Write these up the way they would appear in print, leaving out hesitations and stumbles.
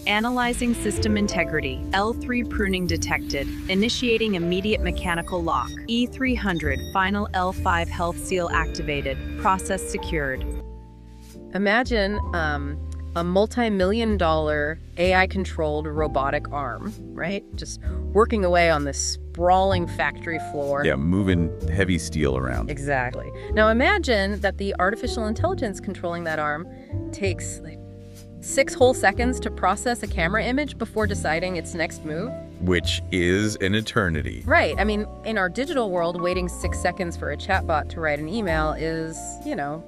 Analyzing system integrity. L3 pruning detected. Initiating immediate mechanical lock. E300 final L5 health seal activated. Process secured. Imagine a multi-million-dollar AI-controlled robotic arm, right? Just working away on this sprawling factory floor. Yeah, moving heavy steel around. Exactly. Now imagine that the artificial intelligence controlling that arm takes like 6 whole seconds to process a camera image before deciding its next move. Which is an eternity. Right. I mean, in our digital world, waiting 6 seconds for a chatbot to write an email is,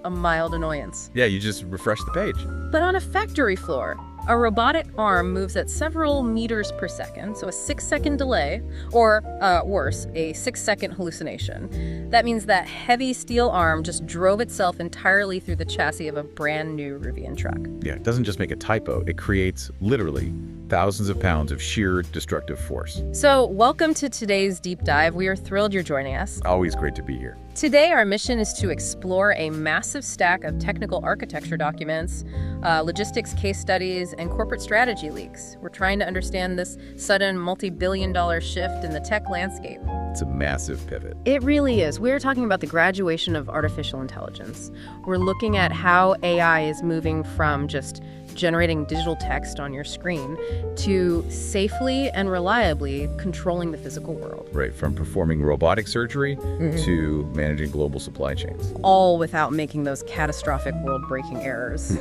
a mild annoyance. Yeah, you just refresh the page. But on a factory floor, a robotic arm moves at several meters per second, so a 6-second delay, or worse, a 6-second hallucination. That means that heavy steel arm just drove itself entirely through the chassis of a brand new Rivian truck. Yeah, it doesn't just make a typo, it creates literally thousands of pounds of sheer destructive force. So welcome to today's deep dive. We are thrilled you're joining us. Always great to be here. Today, our mission is to explore a massive stack of technical architecture documents, logistics case studies, and corporate strategy leaks. We're trying to understand this sudden multi-billion-dollar shift in the tech landscape. It's a massive pivot. It really is. We're talking about the graduation of artificial intelligence. We're looking at how AI is moving from just generating digital text on your screen to safely and reliably controlling the physical world. Right, from performing robotic surgery to managing global supply chains. All without making those catastrophic world-breaking errors.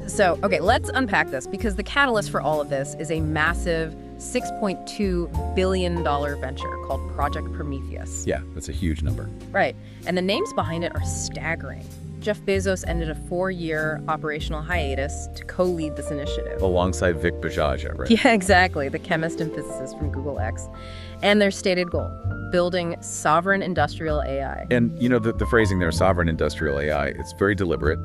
So, okay, let's unpack this, because the catalyst for all of this is a massive $6.2 billion venture called Project Prometheus. Yeah, that's a huge number. Right, and the names behind it are staggering. Jeff Bezos ended a 4-year operational hiatus to co-lead this initiative. Alongside Vic Bajaja, right? Yeah, exactly, the chemist and physicist from Google X. And their stated goal, building sovereign industrial AI. And, the phrasing there, sovereign industrial AI, it's very deliberate.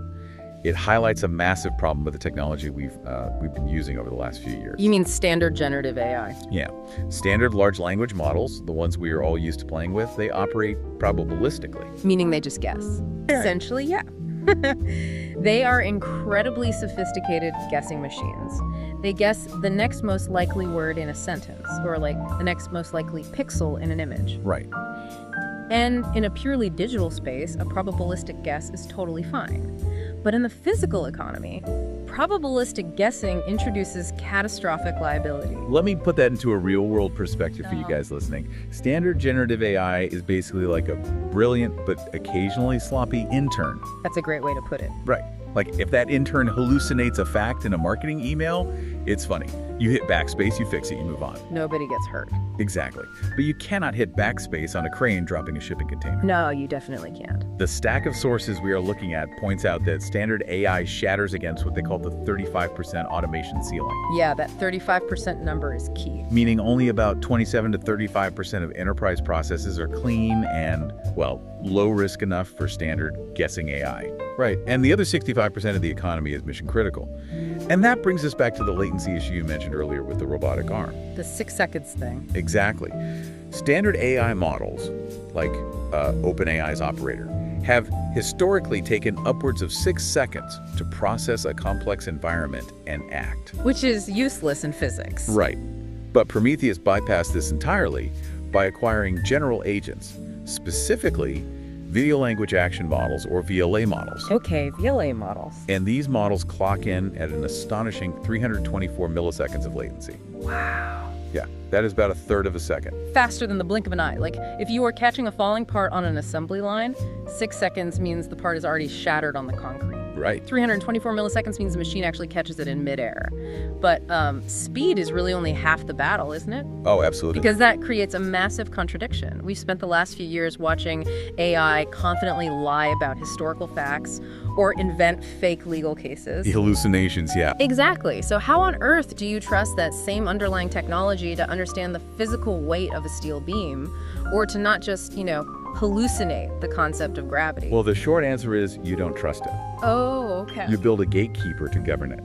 It highlights a massive problem with the technology we've been using over the last few years. You mean standard generative AI? Yeah. Standard large language models, the ones we are all used to playing with, they operate probabilistically. Meaning they just guess. Essentially, yeah. They are incredibly sophisticated guessing machines. They guess the next most likely word in a sentence, or like the next most likely pixel in an image. Right. And in a purely digital space, a probabilistic guess is totally fine. But in the physical economy, probabilistic guessing introduces catastrophic liability. Let me put that into a real-world perspective for you guys listening. Standard generative AI is basically like a brilliant but occasionally sloppy intern. That's a great way to put it. Right. Like if that intern hallucinates a fact in a marketing email, it's funny. You hit backspace, you fix it, you move on. Nobody gets hurt. Exactly. But you cannot hit backspace on a crane dropping a shipping container. No, you definitely can't. The stack of sources we are looking at points out that standard AI shatters against what they call the 35% automation ceiling. Yeah, that 35% number is key. Meaning only about 27 to 35% of enterprise processes are clean and, well, low risk enough for standard guessing AI. Right, and the other 65% of the economy is mission critical. And that brings us back to the latency issue you mentioned earlier with the robotic arm. The 6 seconds thing. Exactly. Standard AI models, like OpenAI's operator, have historically taken upwards of 6 seconds to process a complex environment and act. Which is useless in physics. Right. But Prometheus bypassed this entirely by acquiring general agents, specifically video language action models, or VLA models. Okay, VLA models. And these models clock in at an astonishing 324 milliseconds of latency. Wow. Yeah, that is about a third of a second. Faster than the blink of an eye. Like, if you were catching a falling part on an assembly line, 6 seconds means the part is already shattered on the concrete. Right. 324 milliseconds means the machine actually catches it in midair. But speed is really only half the battle, isn't it? Oh, absolutely. Because that creates a massive contradiction. We've spent the last few years watching AI confidently lie about historical facts or invent fake legal cases. The hallucinations, yeah. Exactly. So how on earth do you trust that same underlying technology to understand the physical weight of a steel beam, or to not just, hallucinate the concept of gravity? Well, the short answer is you don't trust it. Oh, okay. You build a gatekeeper to govern it.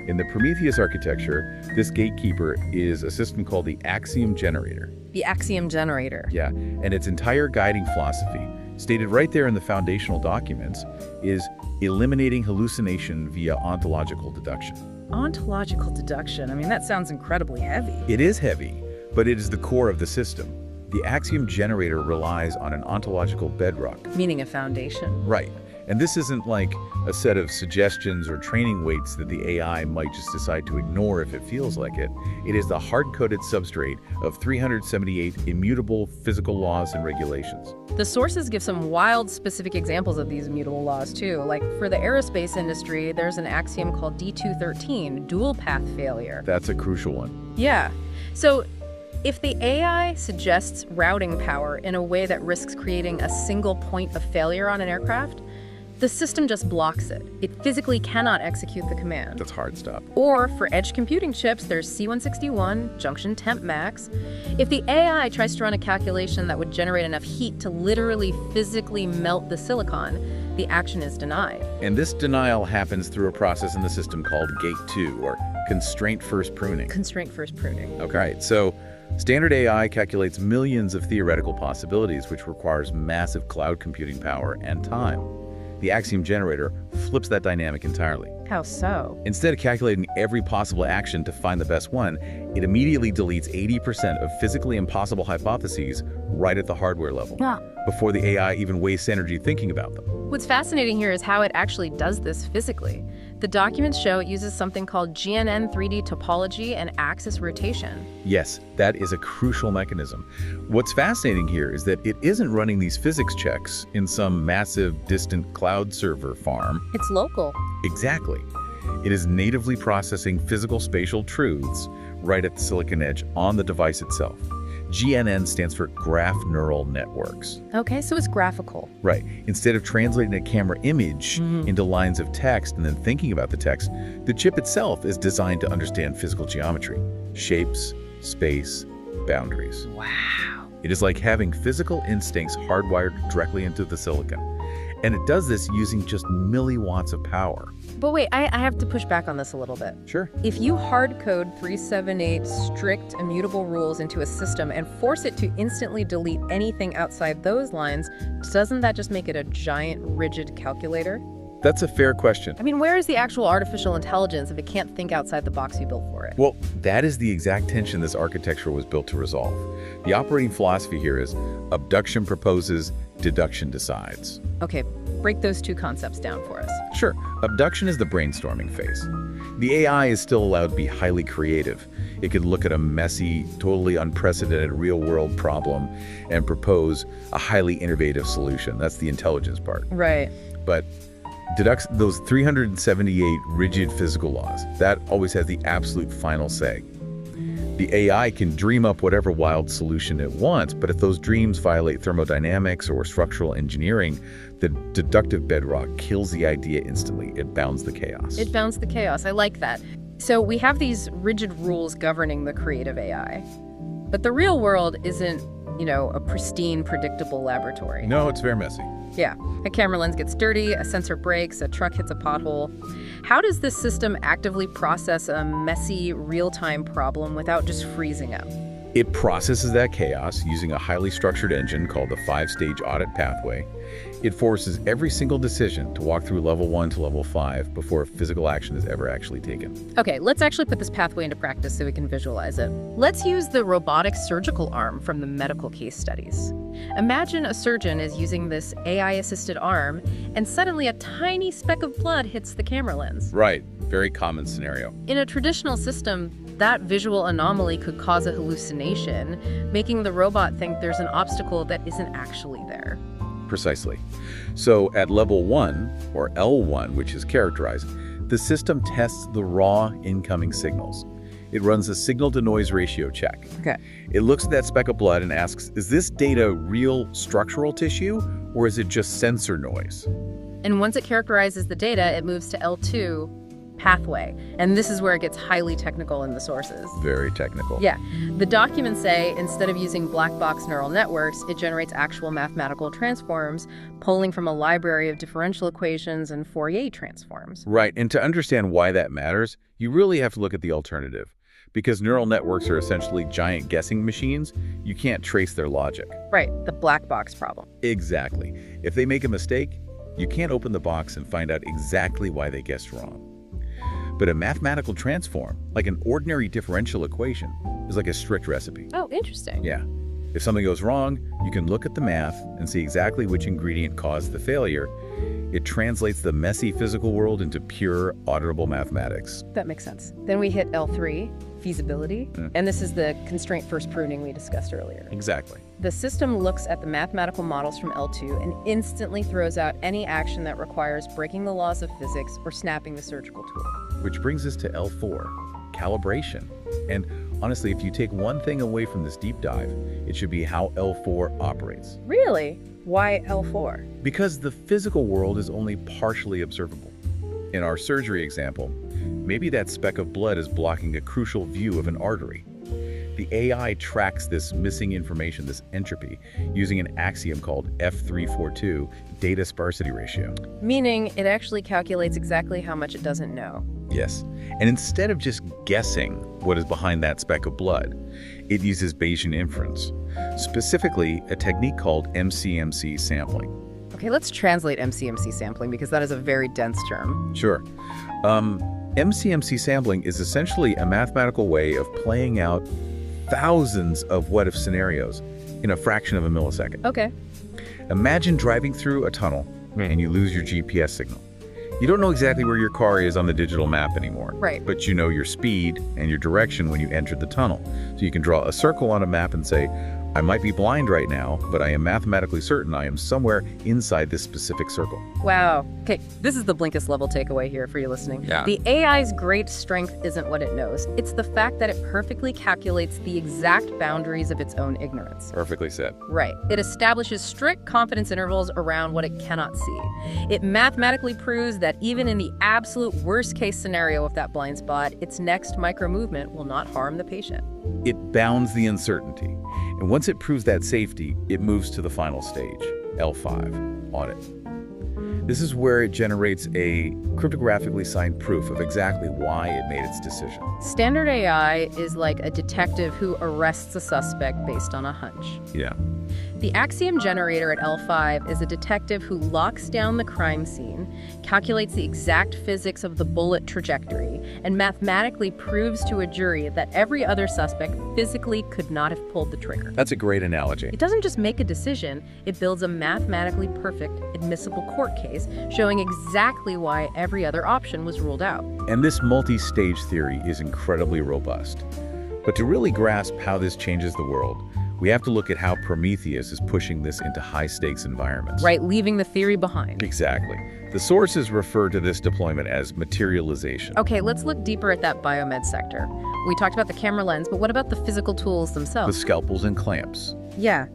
In the Prometheus architecture, this gatekeeper is a system called the axiom generator. The axiom generator. Yeah, and its entire guiding philosophy, stated right there in the foundational documents, is eliminating hallucination via ontological deduction. Ontological deduction. I mean, that sounds incredibly heavy. It is heavy, but it is the core of the system. The axiom generator relies on an ontological bedrock. Meaning a foundation. Right. And this isn't like a set of suggestions or training weights that the AI might just decide to ignore if it feels like it. It is the hard-coded substrate of 378 immutable physical laws and regulations. The sources give some wild specific examples of these immutable laws too. Like for the aerospace industry, there's an axiom called D213, dual path failure. That's a crucial one. Yeah. So if the AI suggests routing power in a way that risks creating a single point of failure on an aircraft, the system just blocks it. It physically cannot execute the command. That's hard stuff. Or for edge computing chips, there's C161, junction temp max. If the AI tries to run a calculation that would generate enough heat to literally physically melt the silicon, the action is denied. And this denial happens through a process in the system called Gate 2, or constraint first pruning. Constraint first pruning. Okay, so standard AI calculates millions of theoretical possibilities, which requires massive cloud computing power and time. The axiom generator flips that dynamic entirely. How so? Instead of calculating every possible action to find the best one, it immediately deletes 80% of physically impossible hypotheses right at the hardware level, before the AI even wastes energy thinking about them. What's fascinating here is how it actually does this physically. The documents show it uses something called GNN 3D topology and axis rotation. Yes, that is a crucial mechanism. What's fascinating here is that it isn't running these physics checks in some massive, distant cloud server farm. It's local. Exactly. It is natively processing physical spatial truths right at the silicon edge on the device itself. GNN stands for graph neural networks. Okay, so it's graphical. Right. Instead of translating a camera image into lines of text and then thinking about the text, the chip itself is designed to understand physical geometry, shapes, space, boundaries. Wow. It is like having physical instincts hardwired directly into the silicon. And it does this using just milliwatts of power. But wait, I have to push back on this a little bit. Sure. If you hard code 378 strict immutable rules into a system and force it to instantly delete anything outside those lines, doesn't that just make it a giant, rigid calculator? That's a fair question. I mean, where is the actual artificial intelligence if it can't think outside the box you built for it? Well, that is the exact tension this architecture was built to resolve. The operating philosophy here is abduction proposes, deduction decides. Okay, break those two concepts down for us. Sure. Abduction is the brainstorming phase. The AI is still allowed to be highly creative. It could look at a messy, totally unprecedented real-world problem and propose a highly innovative solution. That's the intelligence part. Right. But deducts those 378 rigid physical laws. That always has the absolute final say. The AI can dream up whatever wild solution it wants, but if those dreams violate thermodynamics or structural engineering, the deductive bedrock kills the idea instantly. It bounds the chaos. It bounds the chaos. I like that. So we have these rigid rules governing the creative AI. But the real world isn't, a pristine, predictable laboratory. No, it's very messy. Yeah. A camera lens gets dirty, a sensor breaks, a truck hits a pothole. How does this system actively process a messy, real-time problem without just freezing up? It processes that chaos using a highly structured engine called the 5-stage audit pathway. It forces every single decision to walk through level 1 to level 5 before a physical action is ever actually taken. Okay, let's actually put this pathway into practice so we can visualize it. Let's use the robotic surgical arm from the medical case studies. Imagine a surgeon is using this AI-assisted arm, and suddenly a tiny speck of blood hits the camera lens. Right. Very common scenario. In a traditional system, that visual anomaly could cause a hallucination, making the robot think there's an obstacle that isn't actually there. Precisely. So at level 1, or L1, which is characterized, the system tests the raw incoming signals. It runs a signal-to-noise ratio check. Okay. It looks at that speck of blood and asks, is this data real structural tissue, or is it just sensor noise? And once it characterizes the data, it moves to L2, pathway. And this is where it gets highly technical in the sources. Very technical. Yeah. The documents say instead of using black box neural networks, it generates actual mathematical transforms, pulling from a library of differential equations and Fourier transforms. Right. And to understand why that matters, you really have to look at the alternative. Because neural networks are essentially giant guessing machines, you can't trace their logic. Right. The black box problem. Exactly. If they make a mistake, you can't open the box and find out exactly why they guessed wrong. But a mathematical transform, like an ordinary differential equation, is like a strict recipe. Oh, interesting. Yeah. If something goes wrong, you can look at the math and see exactly which ingredient caused the failure. It translates the messy physical world into pure, auditable mathematics. That makes sense. Then we hit L3, feasibility, and this is the constraint first pruning we discussed earlier. Exactly. The system looks at the mathematical models from L2 and instantly throws out any action that requires breaking the laws of physics or snapping the surgical tool. Which brings us to L4, calibration. And honestly, if you take one thing away from this deep dive, it should be how L4 operates. Really? Why L4? Because the physical world is only partially observable. In our surgery example, maybe that speck of blood is blocking a crucial view of an artery. The AI tracks this missing information, this entropy, using an axiom called F342, data sparsity ratio. Meaning it actually calculates exactly how much it doesn't know. Yes. And instead of just guessing what is behind that speck of blood, it uses Bayesian inference, specifically a technique called MCMC sampling. Okay, let's translate MCMC sampling because that is a very dense term. Sure. MCMC sampling is essentially a mathematical way of playing out thousands of what-if scenarios in a fraction of a millisecond. Okay. Imagine driving through a tunnel and you lose your GPS signal. You don't know exactly where your car is on the digital map anymore. Right. But you know your speed and your direction when you entered the tunnel. So you can draw a circle on a map and say, I might be blind right now, but I am mathematically certain I am somewhere inside this specific circle. Wow. Okay, this is the Blinkist level takeaway here for you listening. Yeah. The AI's great strength isn't what it knows. It's the fact that it perfectly calculates the exact boundaries of its own ignorance. Perfectly said. Right. It establishes strict confidence intervals around what it cannot see. It mathematically proves that even in the absolute worst-case scenario of that blind spot, its next micro-movement will not harm the patient. It bounds the uncertainty. And once it proves that safety, it moves to the final stage, L5, audit. This is where it generates a cryptographically signed proof of exactly why it made its decision. Standard AI is like a detective who arrests a suspect based on a hunch. Yeah. The axiom generator at L5 is a detective who locks down the crime scene, calculates the exact physics of the bullet trajectory, and mathematically proves to a jury that every other suspect physically could not have pulled the trigger. That's a great analogy. It doesn't just make a decision, it builds a mathematically perfect, admissible court case showing exactly why every other option was ruled out. And this multi-stage theory is incredibly robust. But to really grasp how this changes the world, we have to look at how Prometheus is pushing this into high-stakes environments. Right, leaving the theory behind. Exactly. The sources refer to this deployment as materialization. Okay, let's look deeper at that biomed sector. We talked about the camera lens, but what about the physical tools The themselves? scalpels and clamps. Yeah.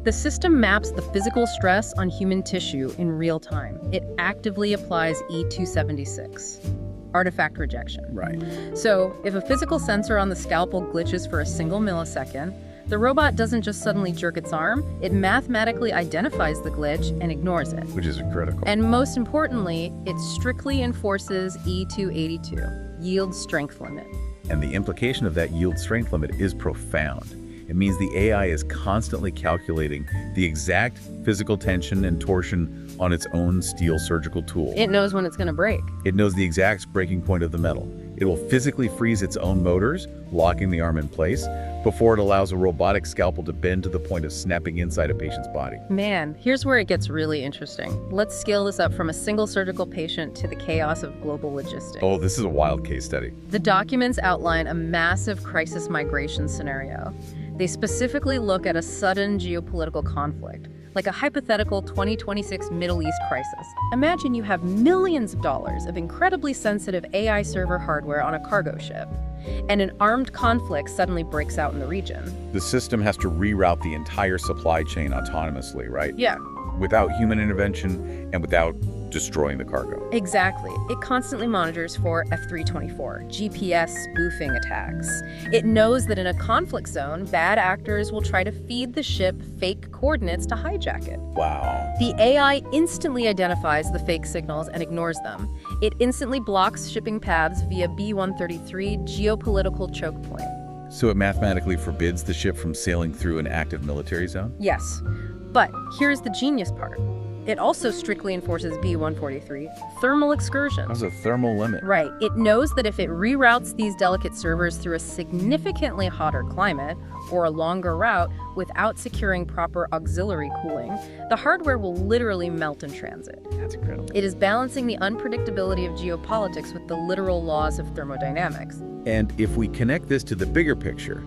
The system maps the physical stress on human tissue in real time. It actively applies E276, artifact rejection. Right. So, if a physical sensor on the scalpel glitches for a single millisecond, the robot doesn't just suddenly jerk its arm, it mathematically identifies the glitch and ignores it. Which is critical. And most importantly, it strictly enforces E282, yield strength limit. And the implication of that yield strength limit is profound. It means the AI is constantly calculating the exact physical tension and torsion on its own steel surgical tool. It knows when it's going to break. It knows the exact breaking point of the metal. It will physically freeze its own motors, locking the arm in place, before it allows a robotic scalpel to bend to the point of snapping inside a patient's body. Man, here's where it gets really interesting. Let's scale this up from a single surgical patient to the chaos of global logistics. Oh, this is a wild case study. The documents outline a massive crisis migration scenario. They specifically look at a sudden geopolitical conflict, like a hypothetical 2026 Middle East crisis. Imagine you have millions of dollars of incredibly sensitive AI server hardware on a cargo ship, and an armed conflict suddenly breaks out in the region. The system has to reroute the entire supply chain autonomously, right? Yeah. Without human intervention and without destroying the cargo. Exactly. It constantly monitors for F324, GPS spoofing attacks. It knows that in a conflict zone, bad actors will try to feed the ship fake coordinates to hijack it. Wow. The AI instantly identifies the fake signals and ignores them. It instantly blocks shipping paths via B-133 geopolitical choke point. So it mathematically forbids the ship from sailing through an active military zone? Yes. But here's the genius part. It also strictly enforces B143, thermal excursion. That's a thermal limit. Right. It knows that if it reroutes these delicate servers through a significantly hotter climate or a longer route without securing proper auxiliary cooling, the hardware will literally melt in transit. That's incredible. It is balancing the unpredictability of geopolitics with the literal laws of thermodynamics. And if we connect this to the bigger picture,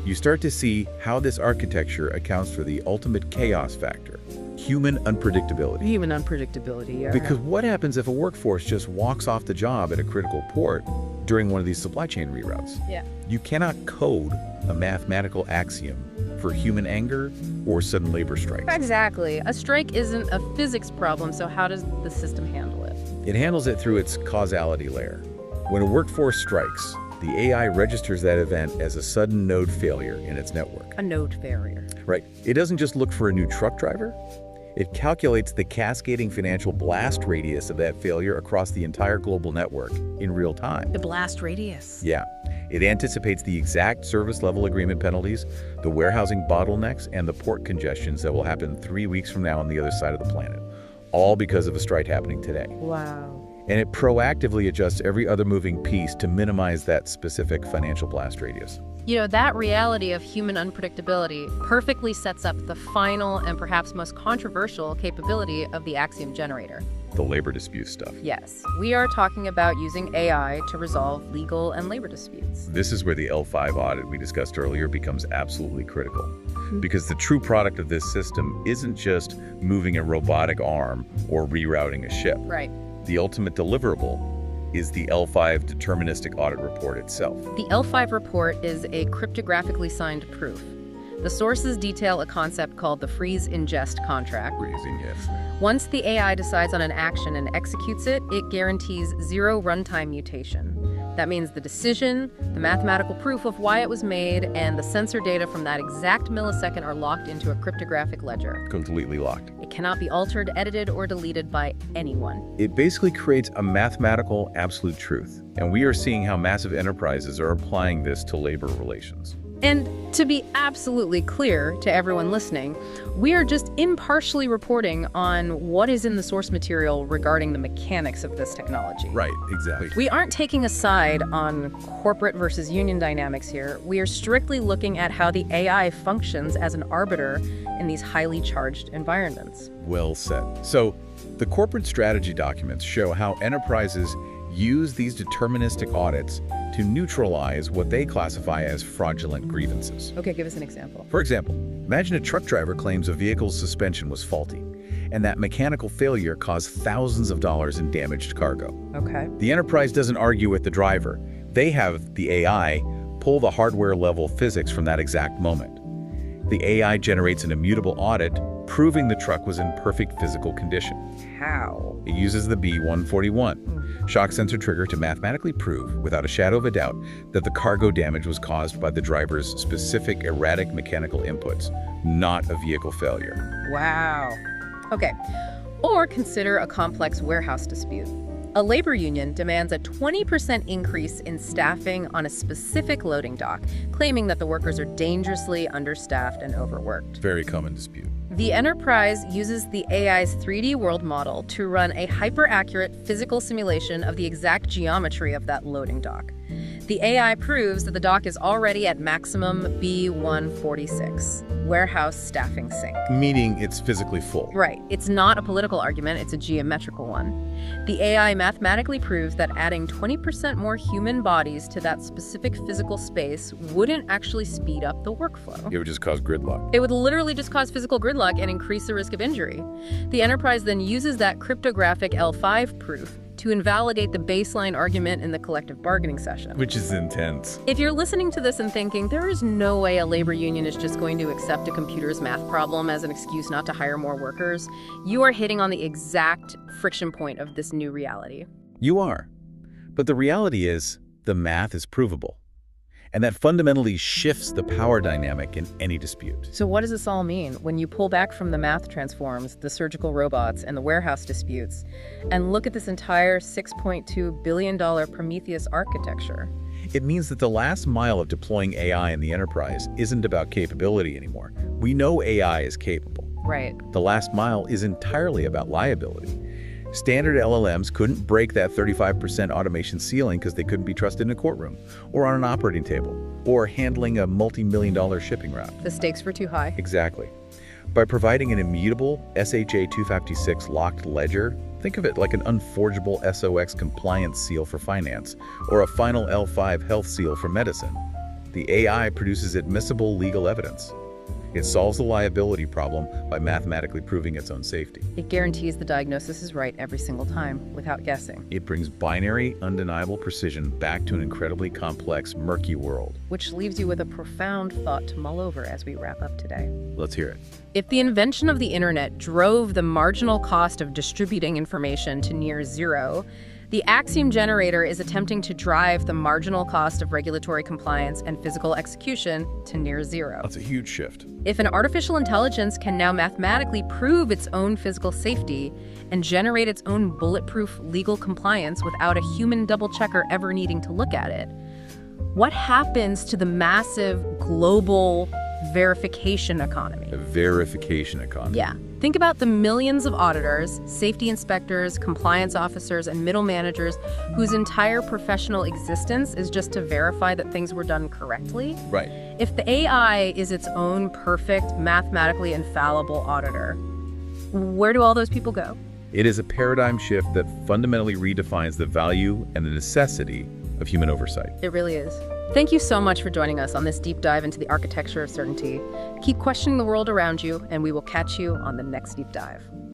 you start to see how this architecture accounts for the ultimate chaos factor, human unpredictability. Human unpredictability, yeah. Because what happens if a workforce just walks off the job at a critical port during one of these supply chain reroutes? Yeah. You cannot code a mathematical axiom for human anger or sudden labor strikes. Exactly. A strike isn't a physics problem, so how does the system handle it? It handles it through its causality layer. When a workforce strikes, the AI registers that event as a sudden node failure in its network. A node failure. Right. It doesn't just look for a new truck driver. It calculates the cascading financial blast radius of that failure across the entire global network in real time. The blast radius. Yeah. It anticipates the exact service level agreement penalties, the warehousing bottlenecks, and the port congestions that will happen 3 weeks from now on the other side of the planet, all because of a strike happening today. Wow. And it proactively adjusts every other moving piece to minimize that specific financial blast radius. You know, that reality of human unpredictability perfectly sets up the final and perhaps most controversial capability of the Axiom generator. The labor dispute stuff. Yes, we are talking about using AI to resolve legal and labor disputes. This is where the L5 audit we discussed earlier becomes absolutely critical. Because the true product of this system isn't just moving a robotic arm or rerouting a ship. Right. The ultimate deliverable is the L5 deterministic audit report itself. The L5 report is a cryptographically signed proof. The sources detail a concept called the freeze ingest contract. Freezing, yes. Once the AI decides on an action and executes it, it guarantees zero runtime mutation. That means the decision, the mathematical proof of why it was made, and the sensor data from that exact millisecond are locked into a cryptographic ledger. Completely locked. It cannot be altered, edited, or deleted by anyone. It basically creates a mathematical absolute truth. And we are seeing how massive enterprises are applying this to labor relations. And to be absolutely clear to everyone listening, we are just impartially reporting on what is in the source material regarding the mechanics of this technology. Right, exactly. We aren't taking a side on corporate versus union dynamics here. We are strictly looking at how the AI functions as an arbiter in these highly charged environments. Well said. So, the corporate strategy documents show how enterprises use these deterministic audits to neutralize what they classify as fraudulent grievances. Okay, give us an example. For example, imagine a truck driver claims a vehicle's suspension was faulty, and that mechanical failure caused thousands of dollars in damaged cargo. Okay. The enterprise doesn't argue with the driver. They have the AI pull the hardware-level physics from that exact moment. The AI generates an immutable audit, proving the truck was in perfect physical condition. How? It uses the B141 shock sensor trigger to mathematically prove, without a shadow of a doubt, that the cargo damage was caused by the driver's specific erratic mechanical inputs, not a vehicle failure. Wow. Okay. Or consider a complex warehouse dispute. A labor union demands a 20% increase in staffing on a specific loading dock, claiming that the workers are dangerously understaffed and overworked. Very common dispute. The enterprise uses the AI's 3D world model to run a hyper-accurate physical simulation of the exact geometry of that loading dock. The AI proves that the dock is already at maximum B146, warehouse staffing sink. Meaning it's physically full. Right. It's not a political argument, it's a geometrical one. The AI mathematically proves that adding 20% more human bodies to that specific physical space wouldn't actually speed up the workflow. It would just cause gridlock. It would literally just cause physical gridlock and increase the risk of injury. The enterprise then uses that cryptographic L5 proof to invalidate the baseline argument in the collective bargaining session. Which is intense. If you're listening to this and thinking, there is no way a labor union is just going to accept a computer's math problem as an excuse not to hire more workers, you are hitting on the exact friction point of this new reality. You are. But the reality is, the math is provable. And that fundamentally shifts the power dynamic in any dispute. So what does this all mean when you pull back from the math transforms, the surgical robots, and the warehouse disputes, and look at this entire $6.2 billion Prometheus architecture? It means that the last mile of deploying AI in the enterprise isn't about capability anymore. We know AI is capable. Right. The last mile is entirely about liability. Standard LLMs couldn't break that 35% automation ceiling because they couldn't be trusted in a courtroom, or on an operating table, or handling a multi-million-dollar shipping route. The stakes were too high. Exactly. By providing an immutable SHA-256 locked ledger, think of it like an unforgeable SOX compliance seal for finance, or a final L5 health seal for medicine. The AI produces admissible legal evidence. It solves the liability problem by mathematically proving its own safety. It guarantees the diagnosis is right every single time, without guessing. It brings binary, undeniable precision back to an incredibly complex, murky world. Which leaves you with a profound thought to mull over as we wrap up today. Let's hear it. If the invention of the internet drove the marginal cost of distributing information to near zero, the Axiom generator is attempting to drive the marginal cost of regulatory compliance and physical execution to near zero. That's a huge shift. If an artificial intelligence can now mathematically prove its own physical safety and generate its own bulletproof legal compliance without a human double-checker ever needing to look at it, what happens to the massive global verification economy? A verification economy. Yeah. Think about the millions of auditors, safety inspectors, compliance officers, and middle managers whose entire professional existence is just to verify that things were done correctly. Right. If the AI is its own perfect, mathematically infallible auditor, where do all those people go? It is a paradigm shift that fundamentally redefines the value and the necessity of human oversight. It really is. Thank you so much for joining us on this deep dive into the architecture of certainty. Keep questioning the world around you, and we will catch you on the next deep dive.